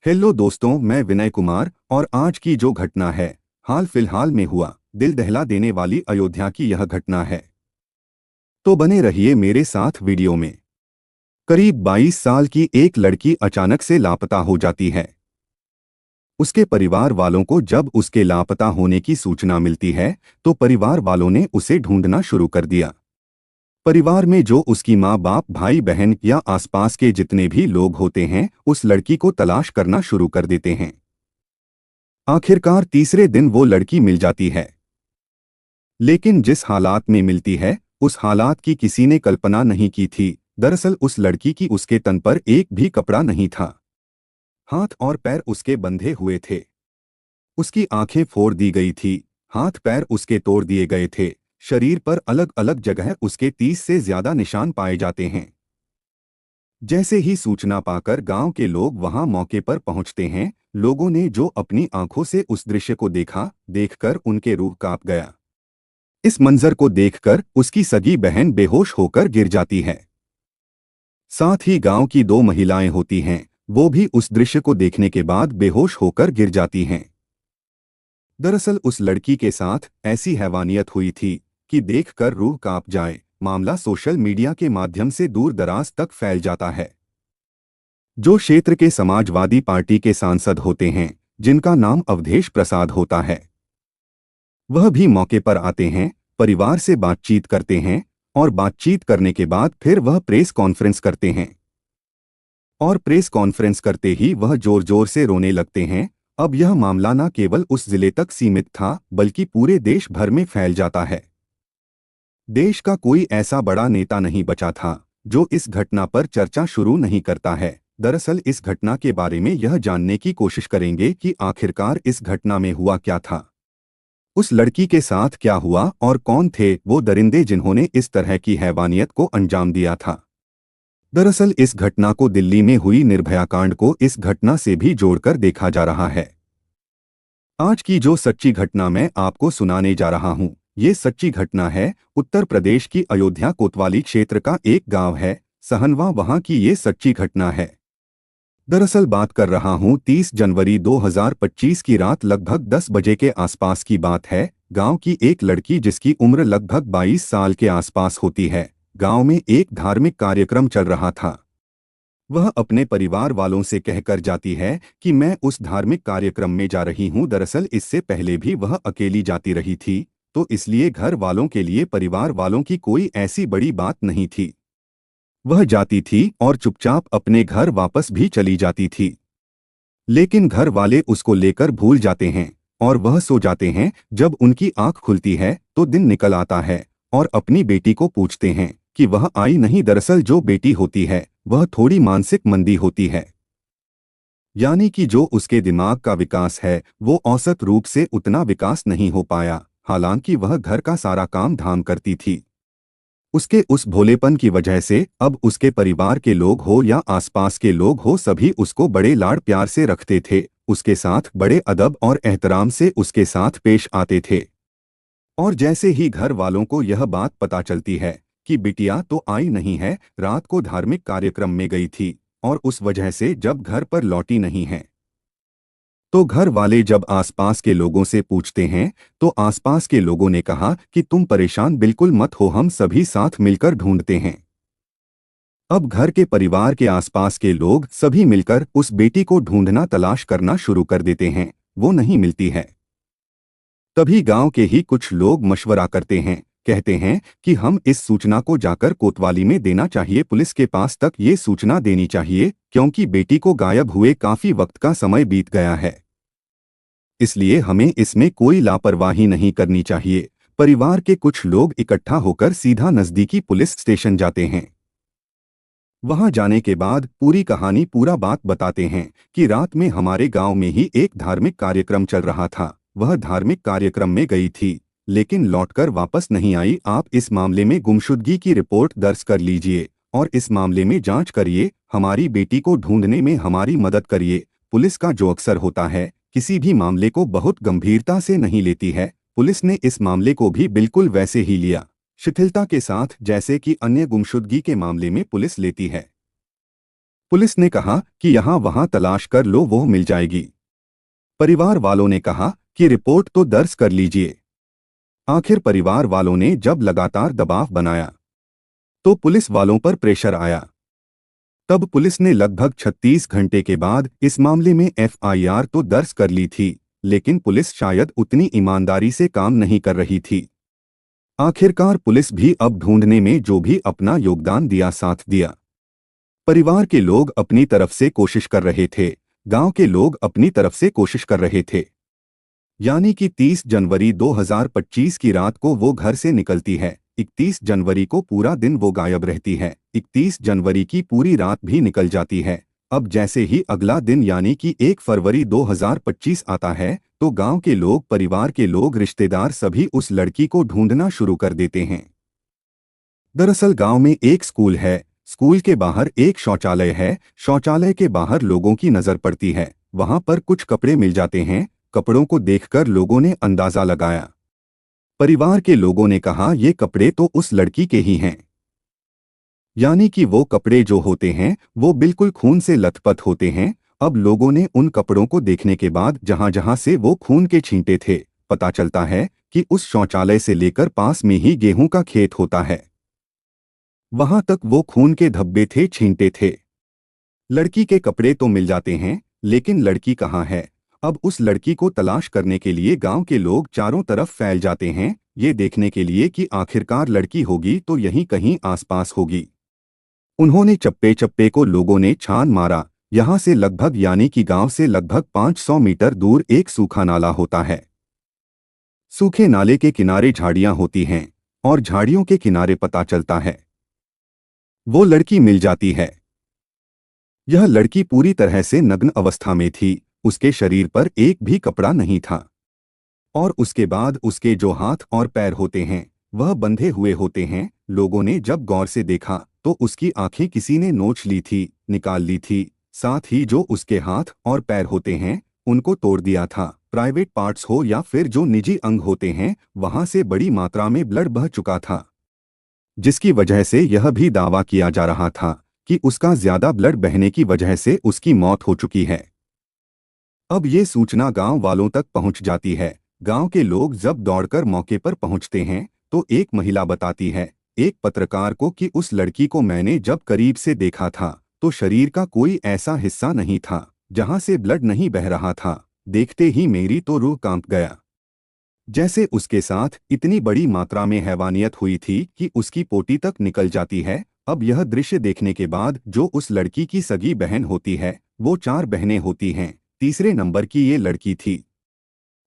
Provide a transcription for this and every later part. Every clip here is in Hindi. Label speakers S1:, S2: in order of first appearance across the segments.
S1: हेलो दोस्तों, मैं विनय कुमार और आज की जो घटना है हाल फिलहाल में हुआ दिल दहला देने वाली अयोध्या की यह घटना है। तो बने रहिए मेरे साथ वीडियो में। करीब 22 साल की एक लड़की अचानक से लापता हो जाती है। उसके परिवार वालों को जब उसके लापता होने की सूचना मिलती है तो परिवार वालों ने उसे ढूंढना शुरू कर दिया। परिवार में जो उसकी माँ बाप भाई बहन या आसपास के जितने भी लोग होते हैं उस लड़की को तलाश करना शुरू कर देते हैं। आखिरकार तीसरे दिन वो लड़की मिल जाती है, लेकिन जिस हालात में मिलती है उस हालात की किसी ने कल्पना नहीं की थी। दरअसल उस लड़की की उसके तन पर एक भी कपड़ा नहीं था। हाथ और पैर उसके बंधे हुए थे। उसकी आंखें फोड़ दी गई थी। हाथ पैर उसके तोड़ दिए गए थे। शरीर पर अलग अलग जगह उसके 30 से ज्यादा निशान पाए जाते हैं। जैसे ही सूचना पाकर गांव के लोग वहां मौके पर पहुंचते हैं, लोगों ने जो अपनी आंखों से उस दृश्य को देखकर उनके रूह कांप गया। इस मंजर को देखकर उसकी सगी बहन बेहोश होकर गिर जाती है। साथ ही गांव की दो महिलाएं होती हैं, वो भी उस दृश्य को देखने के बाद बेहोश होकर गिर जाती हैं। दरअसल उस लड़की के साथ ऐसी हैवानियत हुई थी कि देखकर रूह कांप जाए। मामला सोशल मीडिया के माध्यम से दूर दराज तक फैल जाता है। जो क्षेत्र के समाजवादी पार्टी के सांसद होते हैं, जिनका नाम अवधेश प्रसाद होता है, वह भी मौके पर आते हैं, परिवार से बातचीत करते हैं और बातचीत करने के बाद फिर वह प्रेस कॉन्फ्रेंस करते हैं। और प्रेस कॉन्फ्रेंस करते ही वह जोर जोर से रोने लगते हैं। अब यह मामला न केवल उस जिले तक सीमित था बल्कि पूरे देश भर में फैल जाता है। देश का कोई ऐसा बड़ा नेता नहीं बचा था जो इस घटना पर चर्चा शुरू नहीं करता है। दरअसल इस घटना के बारे में यह जानने की कोशिश करेंगे कि आखिरकार इस घटना में हुआ क्या था, उस लड़की के साथ क्या हुआ और कौन थे वो दरिंदे जिन्होंने इस तरह की हैवानियत को अंजाम दिया था। दरअसल इस घटना को दिल्ली में हुई निर्भया कांड को इस घटना से भी जोड़कर देखा जा रहा है। आज की जो सच्ची घटना मैं आपको सुनाने जा रहा हूँ, ये सच्ची घटना है उत्तर प्रदेश की अयोध्या कोतवाली क्षेत्र का एक गांव है सहनवा, वहां की ये सच्ची घटना है। दरअसल बात कर रहा हूँ 30 जनवरी 2025 की रात लगभग 10 बजे के आसपास की बात है। गांव की एक लड़की जिसकी उम्र लगभग 22 साल के आसपास होती है, गांव में एक धार्मिक कार्यक्रम चल रहा था। वह अपने परिवार वालों से कहकर जाती है कि मैं उस धार्मिक कार्यक्रम में जा रही हूं। दरअसल इससे पहले भी वह अकेली जाती रही थी, तो इसलिए घर वालों के लिए परिवार वालों की कोई ऐसी बड़ी बात नहीं थी। वह जाती थी और चुपचाप अपने घर वापस भी चली जाती थी। लेकिन घर वाले उसको लेकर भूल जाते हैं और वह सो जाते हैं। जब उनकी आंख खुलती है तो दिन निकल आता है और अपनी बेटी को पूछते हैं कि वह आई नहीं। दरअसल जो बेटी होती है वह थोड़ी मानसिक मंदी होती है, यानी कि जो उसके दिमाग का विकास है वो औसत रूप से उतना विकास नहीं हो पाया। हालांकि वह घर का सारा काम धाम करती थी। उसके उस भोलेपन की वजह से अब उसके परिवार के लोग हो या आसपास के लोग हो, सभी उसको बड़े लाड़ प्यार से रखते थे। उसके साथ बड़े अदब और एहतराम से उसके साथ पेश आते थे। और जैसे ही घर वालों को यह बात पता चलती है कि बिटिया तो आई नहीं है, रात को धार्मिक कार्यक्रम में गई थी और उस वजह से जब घर पर लौटी नहीं है, तो घर वाले जब आसपास के लोगों से पूछते हैं तो आसपास के लोगों ने कहा कि तुम परेशान बिल्कुल मत हो, हम सभी साथ मिलकर ढूंढते हैं। अब घर के परिवार के आसपास के लोग सभी मिलकर उस बेटी को ढूंढना तलाश करना शुरू कर देते हैं। वो नहीं मिलती है। तभी गांव के ही कुछ लोग मशवरा करते हैं, कहते हैं कि हम इस सूचना को जाकर कोतवाली में देना चाहिए, पुलिस के पास तक ये सूचना देनी चाहिए, क्योंकि बेटी को गायब हुए काफी वक्त का समय बीत गया है। इसलिए हमें इसमें कोई लापरवाही नहीं करनी चाहिए। परिवार के कुछ लोग इकट्ठा होकर सीधा नजदीकी पुलिस स्टेशन जाते हैं। वहां जाने के बाद पूरी कहानी पूरा बात बताते हैं कि रात में हमारे गांव में ही एक धार्मिक कार्यक्रम चल रहा था। वह धार्मिक कार्यक्रम में गई थी लेकिन लौटकर वापस नहीं आई। आप इस मामले में गुमशुदगी की रिपोर्ट दर्ज कर लीजिए और इस मामले में जांच करिए। हमारी बेटी को ढूंढने में हमारी मदद करिए। पुलिस का जो अक्सर होता है, किसी भी मामले को बहुत गंभीरता से नहीं लेती है। पुलिस ने इस मामले को भी बिल्कुल वैसे ही लिया, शिथिलता के साथ, जैसे कि अन्य गुमशुदगी के मामले में पुलिस लेती है। पुलिस ने कहा कि यहाँ वहाँ तलाश कर लो, वो मिल जाएगी। परिवार वालों ने कहा कि रिपोर्ट तो दर्ज कर लीजिए। आखिर परिवार वालों ने जब लगातार दबाव बनाया तो पुलिस वालों पर प्रेशर आया। तब पुलिस ने लगभग 36 घंटे के बाद इस मामले में एफआईआर तो दर्ज कर ली थी, लेकिन पुलिस शायद उतनी ईमानदारी से काम नहीं कर रही थी। आखिरकार पुलिस भी अब ढूंढने में जो भी अपना योगदान दिया, साथ दिया। परिवार के लोग अपनी तरफ से कोशिश कर रहे थे, गांव के लोग अपनी तरफ से कोशिश कर रहे थे। यानी कि 30 जनवरी 2025 की रात को वो घर से निकलती है, 31 जनवरी को पूरा दिन वो गायब रहती है, 31 जनवरी की पूरी रात भी निकल जाती है। अब जैसे ही अगला दिन यानी कि 1 फरवरी 2025 आता है तो गांव के लोग, परिवार के लोग, रिश्तेदार सभी उस लड़की को ढूंढना शुरू कर देते हैं। दरअसल गांव में एक स्कूल है, स्कूल के बाहर एक शौचालय है, शौचालय के बाहर लोगों की नजर पड़ती है, वहां पर कुछ कपड़े मिल जाते हैं। कपड़ों को देखकर लोगों ने अंदाजा लगाया। परिवार के लोगों ने कहा ये कपड़े तो उस लड़की के ही हैं। यानी कि वो कपड़े जो होते हैं वो बिल्कुल खून से लथपथ होते हैं। अब लोगों ने उन कपड़ों को देखने के बाद जहां जहां से वो खून के छींटे थे, पता चलता है कि उस शौचालय से लेकर पास में ही गेहूं का खेत होता है, वहां तक वो खून के धब्बे थे, छींटे थे। लड़की के कपड़े तो मिल जाते हैं, लेकिन लड़की कहाँ है? अब उस लड़की को तलाश करने के लिए गांव के लोग चारों तरफ फैल जाते हैं, ये देखने के लिए कि आखिरकार लड़की होगी तो यहीं कहीं आसपास होगी। उन्होंने चप्पे चप्पे को लोगों ने छान मारा। यहां से लगभग, यानी कि गांव से लगभग 500 मीटर दूर एक सूखा नाला होता है। सूखे नाले के किनारे झाड़ियां होती हैं और झाड़ियों के किनारे पता चलता है वो लड़की मिल जाती है। यह लड़की पूरी तरह से नग्न अवस्था में थी, उसके शरीर पर एक भी कपड़ा नहीं था और उसके बाद उसके जो हाथ और पैर होते हैं वह बंधे हुए होते हैं। लोगों ने जब गौर से देखा तो उसकी आंखें किसी ने नोच ली थी, निकाल ली थी। साथ ही जो उसके हाथ और पैर होते हैं उनको तोड़ दिया था। प्राइवेट पार्ट्स हो या फिर जो निजी अंग होते हैं, वहां से बड़ी मात्रा में ब्लड बह चुका था, जिसकी वजह से यह भी दावा किया जा रहा था कि उसका ज्यादा ब्लड बहने की वजह से उसकी मौत हो चुकी है। अब ये सूचना गांव वालों तक पहुंच जाती है। गांव के लोग जब दौड़कर मौके पर पहुंचते हैं तो एक महिला बताती है एक पत्रकार को कि उस लड़की को मैंने जब करीब से देखा था तो शरीर का कोई ऐसा हिस्सा नहीं था जहां से ब्लड नहीं बह रहा था। देखते ही मेरी तो रूह कांप गया। जैसे उसके साथ इतनी बड़ी मात्रा में हैवानियत हुई थी कि उसकी पोटी तक निकल जाती है। अब यह दृश्य देखने के बाद जो उस लड़की की सगी बहन होती है, वो 4 बहनें होती हैं, तीसरे नंबर की ये लड़की थी।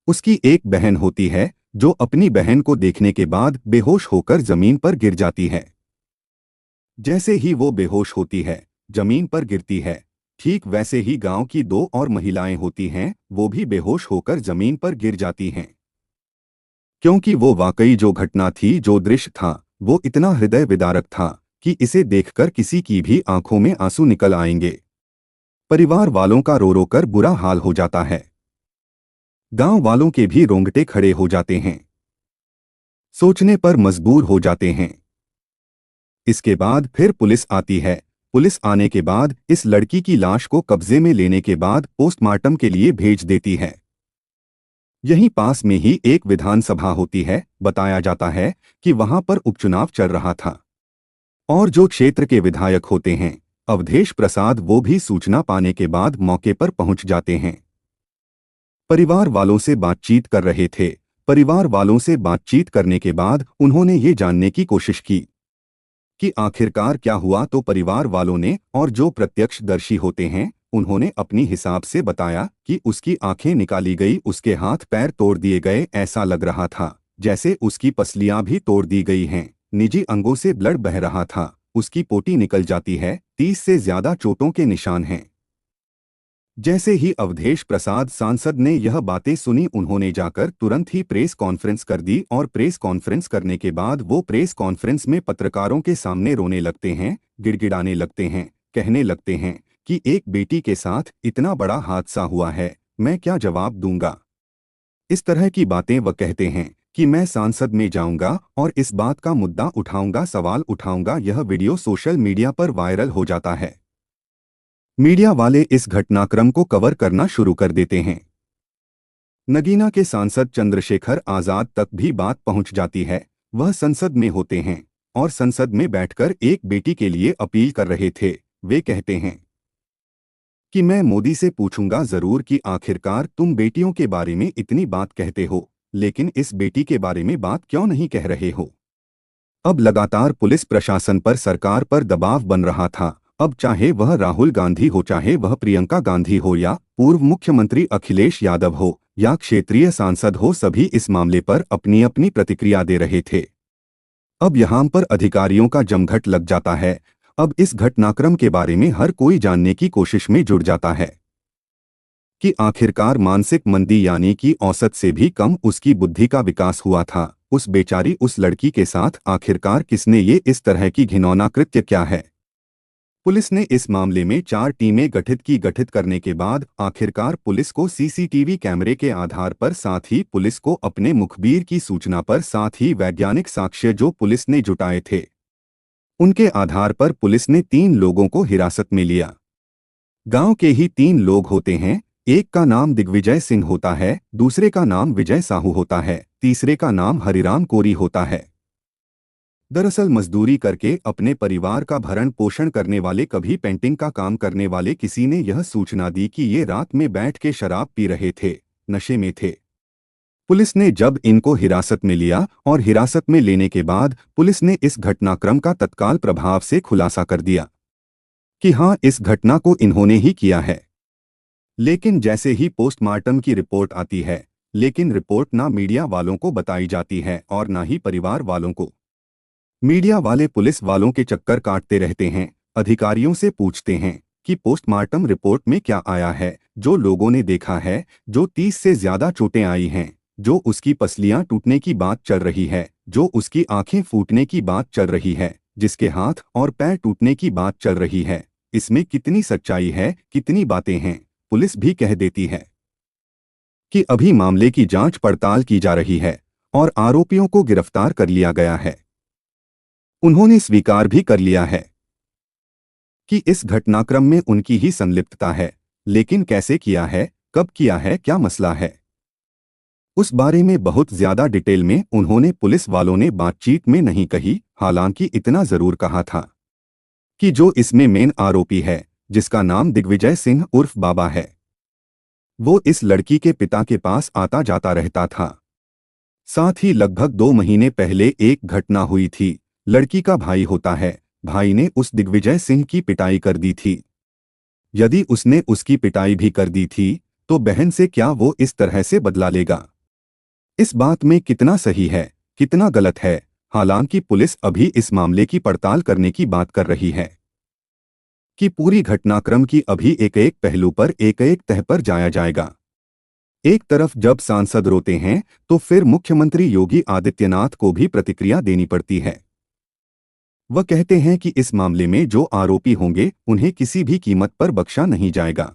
S1: उसकी एक बहन होती है जो अपनी बहन को देखने के बाद बेहोश होकर जमीन पर गिर जाती है। जैसे ही वो बेहोश होती है, जमीन पर गिरती है, ठीक वैसे ही गांव की 2 और महिलाएं होती हैं, वो भी बेहोश होकर जमीन पर गिर जाती हैं। क्योंकि वो वाकई जो घटना थी, जो दृश्य था, वो इतना हृदय विदारक था कि इसे देखकर किसी की भी आंखों में आंसू निकल आएंगे। परिवार वालों का रो रो कर बुरा हाल हो जाता है। गांव वालों के भी रोंगटे खड़े हो जाते हैं, सोचने पर मजबूर हो जाते हैं। इसके बाद फिर पुलिस आती है। पुलिस आने के बाद इस लड़की की लाश को कब्जे में लेने के बाद पोस्टमार्टम के लिए भेज देती है। यहीं पास में ही एक विधानसभा होती है। बताया जाता है कि वहां पर उपचुनाव चल रहा था और जो क्षेत्र के विधायक होते हैं अवधेश प्रसाद, वो भी सूचना पाने के बाद मौके पर पहुंच जाते हैं। परिवार वालों से बातचीत कर रहे थे। परिवार वालों से बातचीत करने के बाद उन्होंने ये जानने की कोशिश की कि आखिरकार क्या हुआ। तो परिवार वालों ने और जो प्रत्यक्षदर्शी होते हैं उन्होंने अपनी हिसाब से बताया कि उसकी आंखें निकाली गई, उसके हाथ पैर तोड़ दिए गए। ऐसा लग रहा था जैसे उसकी पसलियां भी तोड़ दी गई हैं, निजी अंगों से ब्लड बह रहा था, उसकी पोटी निकल जाती है, 30 से ज्यादा चोटों के निशान हैं। जैसे ही अवधेश प्रसाद सांसद ने यह बातें सुनी, उन्होंने जाकर तुरंत ही प्रेस कॉन्फ्रेंस कर दी और प्रेस कॉन्फ्रेंस करने के बाद वो प्रेस कॉन्फ्रेंस में पत्रकारों के सामने रोने लगते हैं, गिड़गिड़ाने लगते हैं, कहने लगते हैं कि एक बेटी के साथ इतना बड़ा हादसा हुआ है, मैं क्या जवाब दूंगा। इस तरह की बातें वह कहते हैं कि मैं सांसद में जाऊंगा और इस बात का मुद्दा उठाऊंगा, सवाल उठाऊंगा। यह वीडियो सोशल मीडिया पर वायरल हो जाता है। मीडिया वाले इस घटनाक्रम को कवर करना शुरू कर देते हैं। नगीना के सांसद चंद्रशेखर आजाद तक भी बात पहुंच जाती है। वह संसद में होते हैं और संसद में बैठकर एक बेटी के लिए अपील कर रहे थे। वे कहते हैं कि मैं मोदी से पूछूंगा जरूर कि आखिरकार तुम बेटियों के बारे में इतनी बात कहते हो, लेकिन इस बेटी के बारे में बात क्यों नहीं कह रहे हो। अब लगातार पुलिस प्रशासन पर, सरकार पर दबाव बन रहा था। अब चाहे वह राहुल गांधी हो, चाहे वह प्रियंका गांधी हो, या पूर्व मुख्यमंत्री अखिलेश यादव हो, या क्षेत्रीय सांसद हो, सभी इस मामले पर अपनी अपनी प्रतिक्रिया दे रहे थे। अब यहाँ पर अधिकारियों का जमघट लग जाता है। अब इस घटनाक्रम के बारे में हर कोई जानने की कोशिश में जुट जाता है कि आखिरकार मानसिक मंदी यानी कि औसत से भी कम उसकी बुद्धि का विकास हुआ था। उस बेचारी उस लड़की के साथ आखिरकार किसने ये इस तरह की घिनौना कृत्य क्या है। पुलिस ने इस मामले में 4 टीमें गठित करने के बाद आखिरकार पुलिस को सीसीटीवी कैमरे के आधार पर, साथ ही पुलिस को अपने मुखबिर की सूचना पर, साथ ही वैज्ञानिक साक्ष्य जो पुलिस ने जुटाए थे, उनके आधार पर पुलिस ने 3 लोगों को हिरासत में लिया। गांव के ही 3 लोग होते हैं। एक का नाम दिग्विजय सिंह होता है, दूसरे का नाम विजय साहू होता है, तीसरे का नाम हरिराम कोरी होता है। दरअसल मजदूरी करके अपने परिवार का भरण पोषण करने वाले, कभी पेंटिंग का काम करने वाले किसी ने यह सूचना दी कि ये रात में बैठ के शराब पी रहे थे, नशे में थे। पुलिस ने जब इनको हिरासत में लिया और हिरासत में लेने के बाद पुलिस ने इस घटनाक्रम का तत्काल प्रभाव से खुलासा कर दिया कि हाँ, इस घटना को इन्होंने ही किया है। लेकिन जैसे ही पोस्टमार्टम की रिपोर्ट आती है, लेकिन रिपोर्ट ना मीडिया वालों को बताई जाती है और ना ही परिवार वालों को। मीडिया वाले पुलिस वालों के चक्कर काटते रहते हैं, अधिकारियों से पूछते हैं कि पोस्टमार्टम रिपोर्ट में क्या आया है, जो लोगों ने देखा है, जो 30 से ज्यादा चोटें आई हैं, जो उसकी पसलियां टूटने की बात चल रही है, जो उसकी आंखें फूटने की बात चल रही है, जिसके हाथ और पैर टूटने की बात चल रही है, इसमें कितनी सच्चाई है, कितनी बातें हैं। पुलिस भी कह देती है कि अभी मामले की जांच पड़ताल की जा रही है और आरोपियों को गिरफ्तार कर लिया गया है। उन्होंने स्वीकार भी कर लिया है कि इस घटनाक्रम में उनकी ही संलिप्तता है, लेकिन कैसे किया है, कब किया है, क्या मसला है, उस बारे में बहुत ज्यादा डिटेल में उन्होंने पुलिस वालों ने बातचीत में नहीं कही। हालांकि इतना जरूर कहा था कि जो इसमें मेन आरोपी है, जिसका नाम दिग्विजय सिंह उर्फ बाबा है, वो इस लड़की के पिता के पास आता जाता रहता था। साथ ही लगभग 2 महीने पहले एक घटना हुई थी। लड़की का भाई होता है, भाई ने उस दिग्विजय सिंह की पिटाई कर दी थी। यदि उसने उसकी पिटाई भी कर दी थी तो बहन से क्या वो इस तरह से बदला लेगा। इस बात में कितना सही है, कितना गलत है, हालांकि पुलिस अभी इस मामले की पड़ताल करने की बात कर रही है कि पूरी घटनाक्रम की अभी एक एक पहलू पर, एक एक तह पर जाया जाएगा। एक तरफ जब सांसद रोते हैं तो फिर मुख्यमंत्री योगी आदित्यनाथ को भी प्रतिक्रिया देनी पड़ती है। वह कहते हैं कि इस मामले में जो आरोपी होंगे उन्हें किसी भी कीमत पर बख्शा नहीं जाएगा।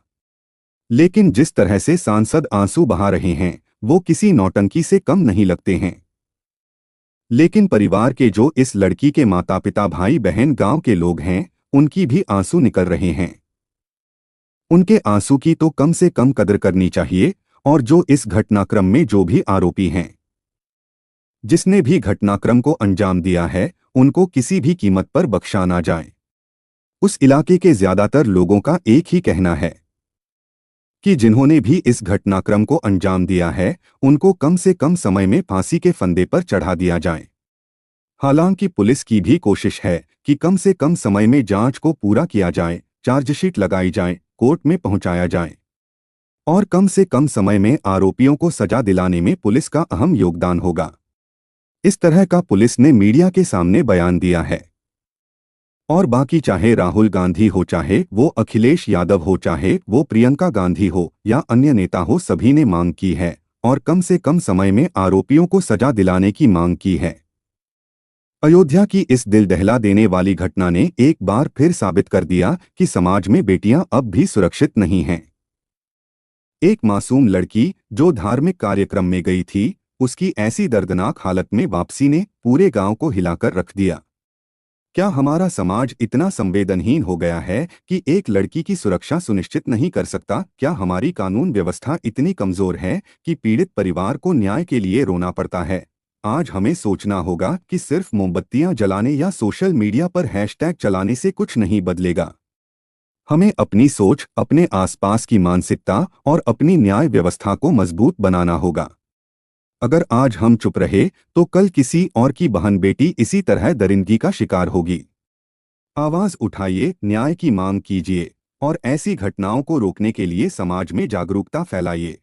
S1: लेकिन जिस तरह से सांसद आंसू बहा रहे हैं वो किसी नौटंकी से कम नहीं लगते हैं। लेकिन परिवार के जो इस लड़की के माता पिता, भाई बहन, गांव के लोग हैं, उनकी भी आंसू निकल रहे हैं। उनके आंसू की तो कम से कम कदर करनी चाहिए। और जो इस घटनाक्रम में जो भी आरोपी हैं, जिसने भी घटनाक्रम को अंजाम दिया है, उनको किसी भी कीमत पर बख्शा ना जाए। उस इलाके के ज्यादातर लोगों का एक ही कहना है कि जिन्होंने भी इस घटनाक्रम को अंजाम दिया है उनको कम से कम समय में फांसी के फंदे पर चढ़ा दिया जाए। हालांकि पुलिस की भी कोशिश है कि कम से कम समय में जांच को पूरा किया जाए, चार्जशीट लगाई जाए, कोर्ट में पहुंचाया जाए और कम से कम समय में आरोपियों को सजा दिलाने में पुलिस का अहम योगदान होगा। इस तरह का पुलिस ने मीडिया के सामने बयान दिया है। और बाकी चाहे राहुल गांधी हो, चाहे वो अखिलेश यादव हो, चाहे वो प्रियंका गांधी हो या अन्य नेता हो, सभी ने मांग की है और कम से कम समय में आरोपियों को सजा दिलाने की मांग की है। अयोध्या की इस दिल दहला देने वाली घटना ने एक बार फिर साबित कर दिया कि समाज में बेटियां अब भी सुरक्षित नहीं हैं। एक मासूम लड़की जो धार्मिक कार्यक्रम में गई थी, उसकी ऐसी दर्दनाक हालत में वापसी ने पूरे गांव को हिलाकर रख दिया। क्या हमारा समाज इतना संवेदनहीन हो गया है कि एक लड़की की सुरक्षा सुनिश्चित नहीं कर सकता? क्या हमारी कानून व्यवस्था इतनी कमजोर है कि पीड़ित परिवार को न्याय के लिए रोना पड़ता है? आज हमें सोचना होगा कि सिर्फ मोमबत्तियां जलाने या सोशल मीडिया पर हैशटैग चलाने से कुछ नहीं बदलेगा। हमें अपनी सोच, अपने आसपास की मानसिकता और अपनी न्याय व्यवस्था को मजबूत बनाना होगा। अगर आज हम चुप रहे तो कल किसी और की बहन बेटी इसी तरह दरिंदगी का शिकार होगी। आवाज उठाइए, न्याय की मांग कीजिए और ऐसी घटनाओं को रोकने के लिए समाज में जागरूकता फैलाइए।